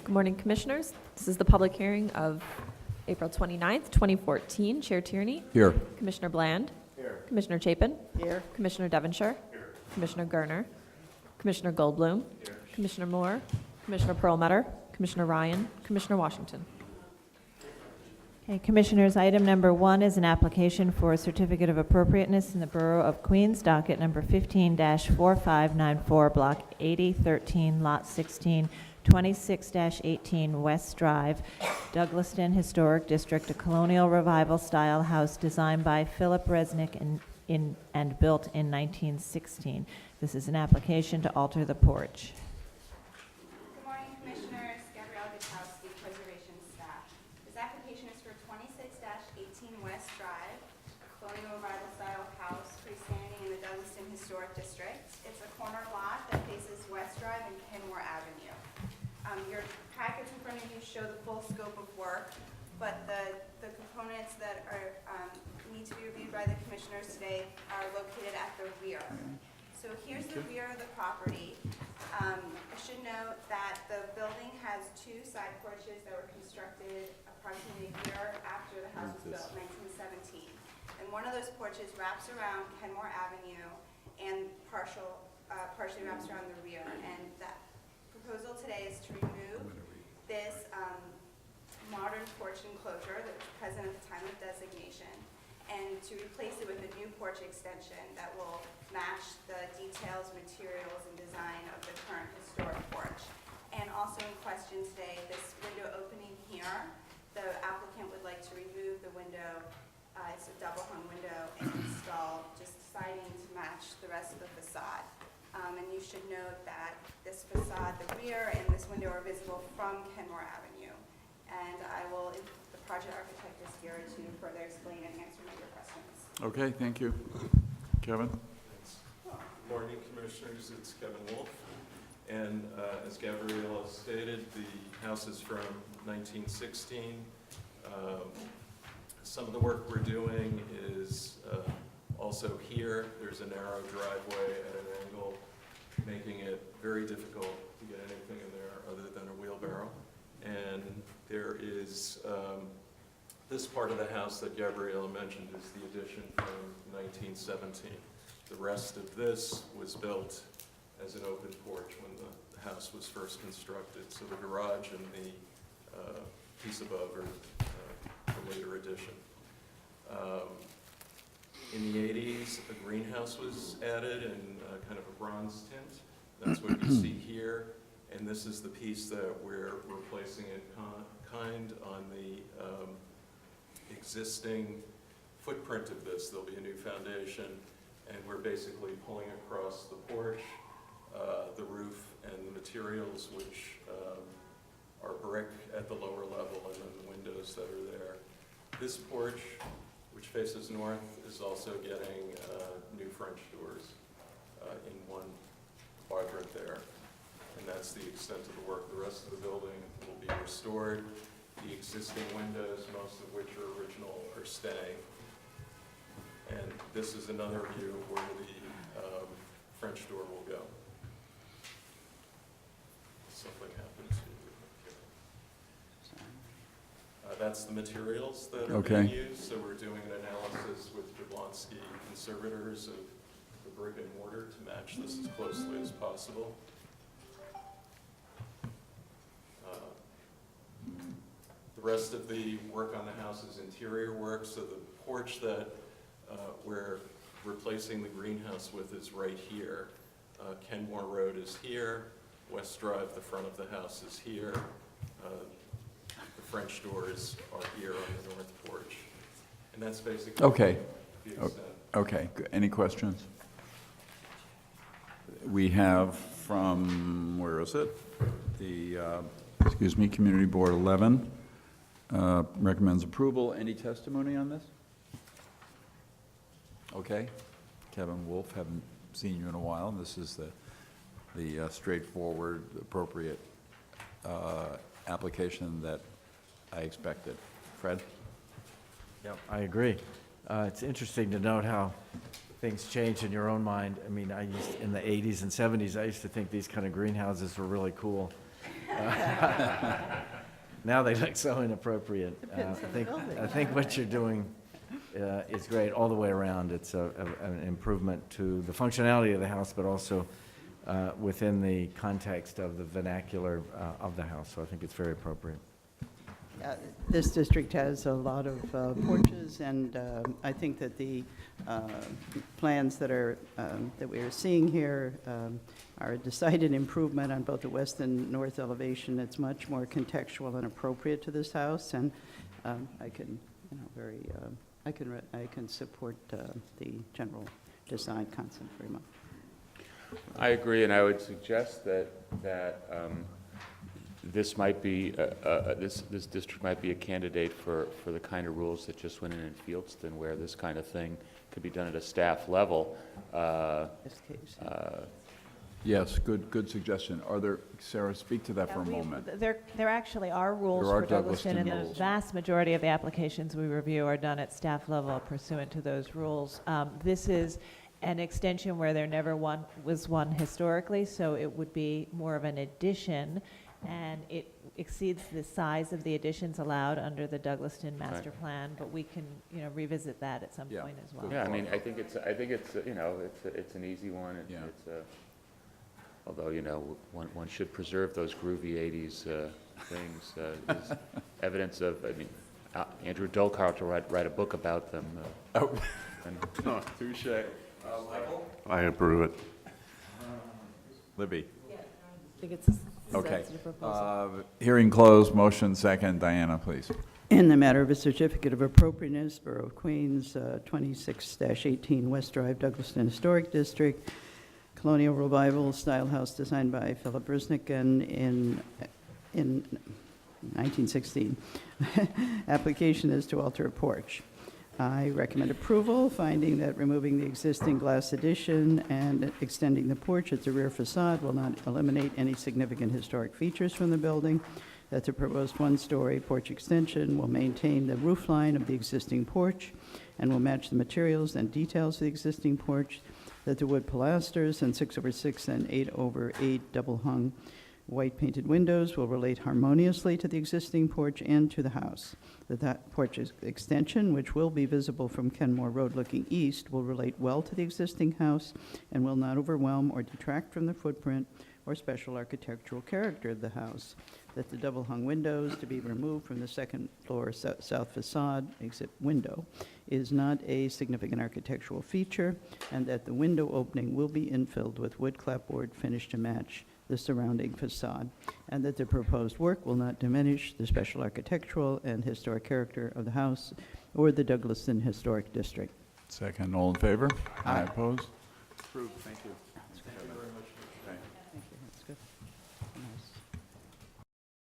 Good morning, Commissioners. This is the public hearing of April 29th, 2014. Chair Tierney. Here. Commissioner Bland. Here. Commissioner Chapin. Here. Commissioner Devonshire. Here. Commissioner Gerner. Commissioner Goldblum. Here. Commissioner Moore. Commissioner Perlmutter. Commissioner Ryan. Commissioner Washington. Okay, Commissioners, item number 1 is an application for a certificate of appropriateness in the Borough of Queens, docket number 15-4594, block 8013, lot 16, 26-18 West Drive, Douglaston Historic District, a colonial revival style house designed by Philip Resnick and built in 1916. This is an application to alter the porch. Good morning, Commissioners. Gabrielle Gutowski, Preservation Staff. This application is for 26-18 West Drive, a colonial revival style house freestanding in the Douglaston Historic District. It's a corner lot that faces West Drive and Kenmore Avenue. Your packets in front of you show the full scope of work, but the components that are need to be reviewed by the Commissioners today are located at the rear. So here's the rear of the property. I should note that the building has 2 side porches that were constructed approximately a year after the house was built, 1917. And one of those porches wraps around Kenmore Avenue and partially wraps around the rear. And that proposal today is to remove this modern porch enclosure that was present at the time of designation and to replace it with a new porch extension that will match the details, materials, and design of the current historic porch. And also in question today, this window opening here, the applicant would like to remove the window, it's a double hung window, and install just siding to match the rest of the facade. And you should note that this facade, the rear and this window are visible from Kenmore Avenue. And the project architect is here to further explain and answer any of your questions. Okay, thank you. Kevin? Good morning, Commissioners. It's Kevin Wolf. And as Gabriella stated, the house is from 1916. Some of the work we're doing is also here. There's a narrow driveway at an angle, making it very difficult to get anything in there other than a wheelbarrow. And there is this part of the house that Gabriella mentioned is the addition from 1917. The rest of this was built as an open porch when the house was first constructed. So the garage and the piece above are a later addition. In the 80s, a greenhouse was added in kind of a bronze tint. That's what you see here. And this is the piece that we're replacing in kind on the existing footprint of this. There'll be a new foundation, and we're basically pulling across the porch, the roof, and the materials, which are brick at the lower level, and then the windows that are there. This porch, which faces north, is also getting new French doors in one quadrant there. And that's the extent of the work. The rest of the building will be restored. The existing windows, most of which are original, are staying. And this is another view of where the French door will go. Something happens here. That's the materials that are being used. So we're doing an analysis with Jablonski Conservators of the brick and mortar to match this as closely as possible. The rest of the work on the house is interior work. So the porch that we're replacing the greenhouse with is right here. Kenmore Road is here. West Drive, the front of the house, is here. The French doors are here on the north porch. And that's basically Okay. the extent. Okay, any questions? We have from, where is it? The, Community Board 11 recommends approval. Any testimony on this? Okay. Kevin Wolf, haven't seen you in a while. This is the straightforward, appropriate application that I expected. Fred? Yep, I agree. It's interesting to note how things change in your own mind. I mean, in the 80s and 70s, I used to think these kind of greenhouses were really cool. Now they look so inappropriate. I think what you're doing is great all the way around. It's an improvement to the functionality of the house, but also within the context of the vernacular of the house. So I think it's very appropriate. This district has a lot of porches, and I think that the plans that we are seeing here are a decided improvement on both the west and north elevation. It's much more contextual and appropriate to this house, and I can, I can support the general design concept very much. I agree, and I would suggest that this might be this district might be a candidate for the kind of rules that just went in Fieldston, where this kind of thing could be done at a staff level. This case. Yes, good suggestion. Are there, Sarah, speak to that for a moment. There actually are rules There are for Douglaston, and Douglaston the rules. vast majority of the applications we review are done at staff level pursuant to those rules. This is an extension where there never was one historically, so it would be more of an addition, and it exceeds the size of the additions allowed under the Douglaston master plan, but we can, revisit that at some Yeah. point as well. Yeah, I mean, I think it's it's an easy one. Yeah. Although one should preserve those groovy '80s things. There's evidence of. I mean, Andrew Dolkart will write a book about them. Touche. I approve it. Libby. I think it's a Okay. sensitive proposal. Hearing closed, motion second. Diana, please. In the matter of a certificate of appropriateness, Borough of Queens, 26-18 West Drive, Douglaston Historic District, Colonial Revival Style House designed by Philip Brisnick in 1916. Application is to alter a porch. I recommend approval, finding that removing the existing glass addition and extending the porch at the rear facade will not eliminate any significant historic features from the building, that the proposed one-story porch extension will maintain the roof line of the existing porch and will match the materials and details of the existing porch, that the wood pilasters and 6/6 and 8/8 double-hung white painted windows will relate harmoniously to the existing porch and to the house, that porch extension, which will be visible from Kenmore Road looking east, will relate well to the existing house and will not overwhelm or detract from the footprint or special architectural character of the house, that the double-hung windows to be removed from the second floor south facade exit window is not a significant architectural feature, and that the window opening will be infilled with wood clapboard finish to match the surrounding facade, and that the proposed work will not diminish the special architectural and historic character of the house or the Douglaston Historic District. Second, all in favor? Aye. Opposed? Approved, thank you. Thank you. That's good.